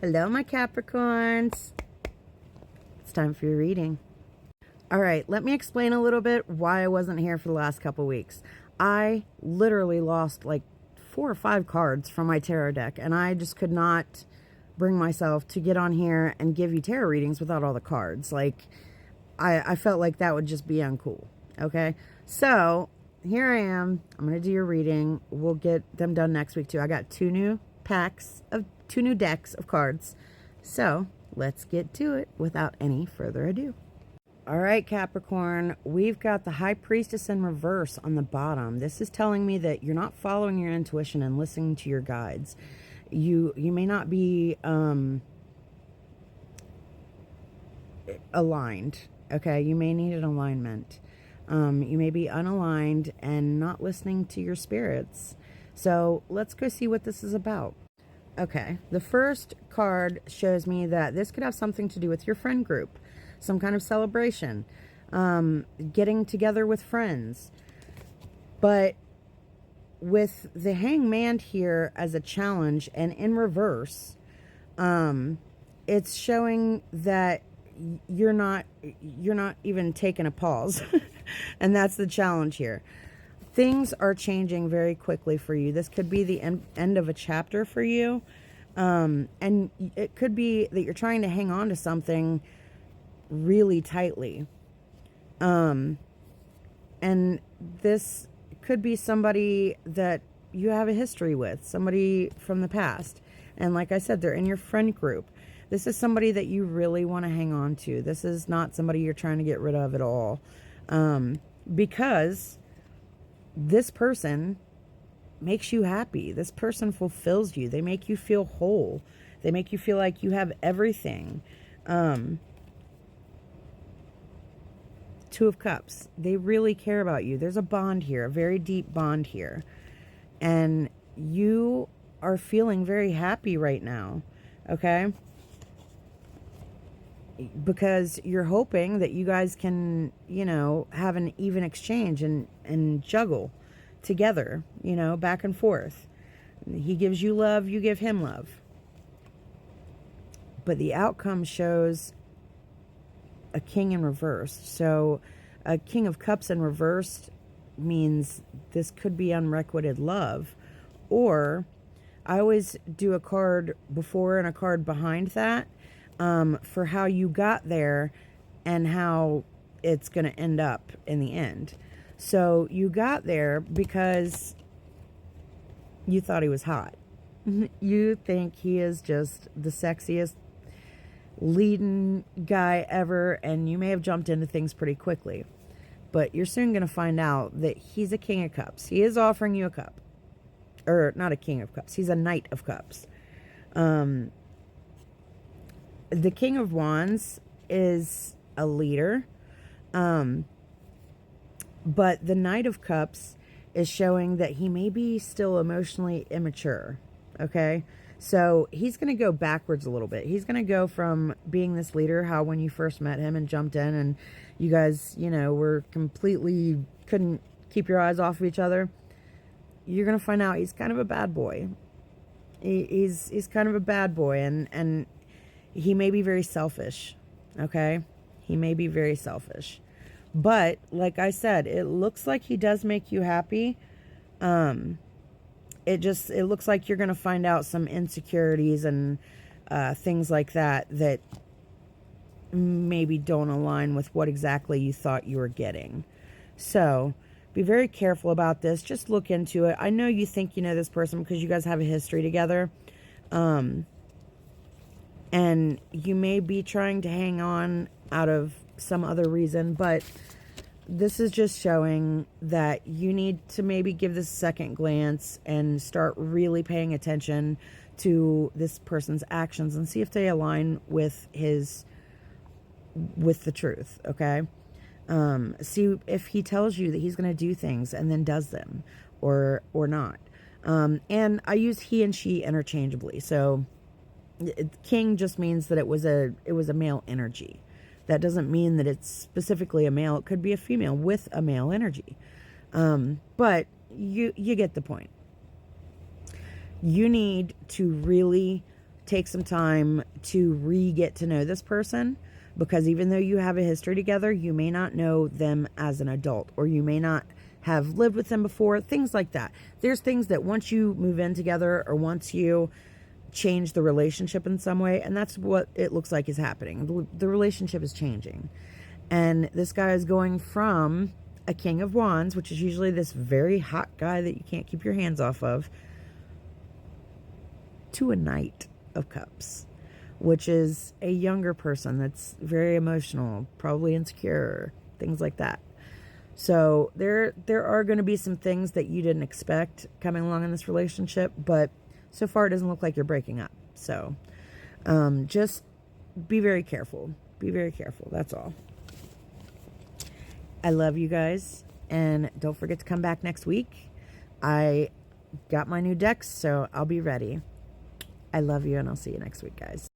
Hello, my Capricorns. It's time for your reading. All right, let me explain a little bit why I wasn't here for the last couple weeks. I literally lost like 4 or 5 cards from my tarot deck, and I just could not bring myself to get on here and give you tarot readings without all the cards. Like, I felt like that would just be uncool. Okay, so here I am. I'm going to do your reading. We'll get them done next week too. I got 2 new decks of cards. So let's get to it without any further ado. All right, Capricorn, we've got the High Priestess in reverse on the bottom. This is telling me that you're not following your intuition and listening to your guides. You may not be aligned. Okay, you may need an alignment. You may be unaligned and not listening to your spirits. So let's go see what this is about. Okay, the first card shows me that this could have something to do with your friend group, some kind of celebration, getting together with friends. But with the Hangman here as a challenge and in reverse, it's showing that you're not even taking a pause. And that's the challenge here. Things are changing very quickly for you. This could be the end of a chapter for you. And it could be that you're trying to hang on to something really tightly. And this could be somebody that you have a history with, somebody from the past. And like I said, they're in your friend group. This is somebody that you really want to hang on to. This is not somebody you're trying to get rid of at all. Because this person makes you happy. This person fulfills you. They make you feel whole. They make you feel like you have everything. 2 of Cups. They really care about you. There's a bond here, a very deep bond here. And you are feeling very happy right now. Okay? Because you're hoping that you guys can, have an even exchange and juggle together, back and forth. He gives you love, you give him love. But the outcome shows a King in reverse. So a King of Cups in reverse means this could be unrequited love. Or I always do a card before and a card behind that. For how you got there and how it's going to end up in the end. So you got there because you thought he was hot. You think he is just the sexiest leading guy ever, and you may have jumped into things pretty quickly. But you're soon going to find out that he's a King of Cups. He is offering you a cup. Or not a King of Cups. He's a Knight of Cups. The King of Wands is a leader, but the Knight of Cups is showing that he may be still emotionally immature, okay? So he's going to go backwards a little bit. He's going to go from being this leader, how when you first met him and jumped in and you guys, were completely, couldn't keep your eyes off of each other. You're going to find out he's kind of a bad boy. He's kind of a bad boy, and he may be very selfish, okay? He may be very selfish. But, like I said, it looks like he does make you happy. It looks like you're going to find out some insecurities and things like that maybe don't align with what exactly you thought you were getting. So, be very careful about this. Just look into it. I know you think you know this person because you guys have a history together. And you may be trying to hang on out of some other reason, but this is just showing that you need to maybe give this a second glance and start really paying attention to this person's actions and see if they align with the truth, okay? See if he tells you that he's going to do things and then does them or not. And I use he and she interchangeably, so King just means that it was a male energy. That doesn't mean that it's specifically a male. It could be a female with a male energy. But you get the point. You need to really take some time to get to know this person, because even though you have a history together, you may not know them as an adult, or you may not have lived with them before, things like that. There's things that once you move in together, or once you change the relationship in some way, and that's what it looks like is happening. The relationship is changing. And this guy is going from a King of Wands, which is usually this very hot guy that you can't keep your hands off of, to a Knight of Cups, which is a younger person that's very emotional, probably insecure, things like that. So there are going to be some things that you didn't expect coming along in this relationship, but so far it doesn't look like you're breaking up. So just be very careful. Be very careful. That's all. I love you guys, and don't forget to come back next week. I got my new decks, so I'll be ready. I love you, and I'll see you next week, guys.